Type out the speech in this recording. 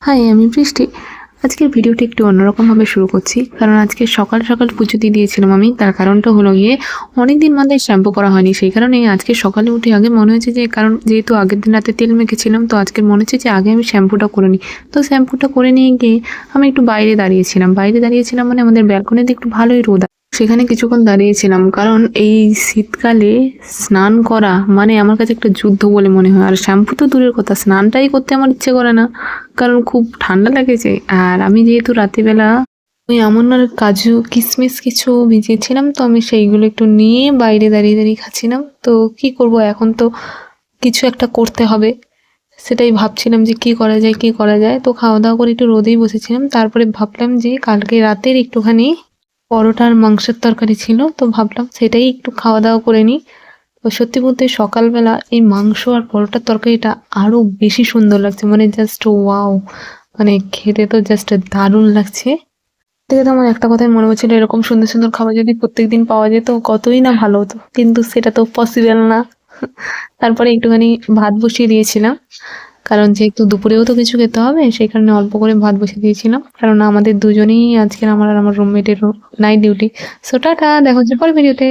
High, আমি বৃষ্টি। আজকের ভিডিওটা একটু অন্যরকমভাবে শুরু করছি। কারণ আজকে সকাল, সকাল পুজো দিয়ে দিয়েছিলাম আমি। তার কারণটা হলো গিয়ে অনেকদিন বাদে শ্যাম্পু করা হয়নি। সেই কারণেই আজকে সকালে উঠে আগে মনে হয়েছে যে কারণ যেহেতু আগের দিন রাতে তেল মেখেছিলাম তো আজকে মনে হচ্ছে যে আগে আমি শ্যাম্পুটা করে নিই। তো শ্যাম্পুটা করে নিয়ে গিয়ে আমি একটু বাইরে দাঁড়িয়েছিলাম। বাইরে দাঁড়িয়েছিলাম মানে আমাদের ব্যালকনিতে একটু ভালোই রোদ। সেখানে কিছুক্ষণ দাঁড়িয়েছিলাম। কারণ এই শীতকালে স্নান করা মানে আমার কাছে একটা যুদ্ধ বলে মনে হয়। আর শ্যাম্পু তো দূরের কথা, স্নানটাই করতে আমার ইচ্ছে করে না। কারণ খুব ঠান্ডা লেগেছে। আর আমি যেহেতু রাত্রিবেলা ওই আমন্ডার কাজু কিশমিশ কিছু ভিজিয়েছিলাম তো আমি সেইগুলো একটু নিয়ে বাইরে দাঁড়িয়ে দাঁড়িয়ে খাচ্ছিলাম। তো কি করব, এখন তো কিছু একটা করতে হবে। সেটাই ভাবছিলাম যে কি করা যায় কি করা যায়। তো খাওয়া দাওয়া করে একটু রোদেই বসেছিলাম। তারপরে ভাবলাম যে কালকে রাতের একটুখানি পরোটা আর মাংসের তরকারি ছিল, তো ভাবলাম সেটাই একটু খাওয়া দাওয়া করে নিই। তো সত্যি বলতে সকালবেলা এই মাংস আর পরোটার তরকারিটা আরো বেশি সুন্দর লাগছে, মানে জাস্ট ওয়াও, মানে খেতে তো জাস্ট দারুণ লাগছে। থেকে তো আমার একটা কথাই মনে হচ্ছিল, এরকম সুন্দর সুন্দর খাবার যদি প্রত্যেকদিন পাওয়া যেত কতই না ভালো হতো, কিন্তু সেটা তো পসিবল না। তারপরে একটুখানি ভাত বসিয়ে দিয়েছিলাম, কারণ যেহেতু দুপুরেও তো কিছু খেতে হবে সেই কারণে অল্প করে ভাত বসিয়ে দিয়েছিলাম। কারণ আমাদের দুজনেই আজকের আমার আর আমার রুমমেটেরও নাইট ডিউটি। সো টাটা, দেখা হচ্ছে পরের ভিডিওতে।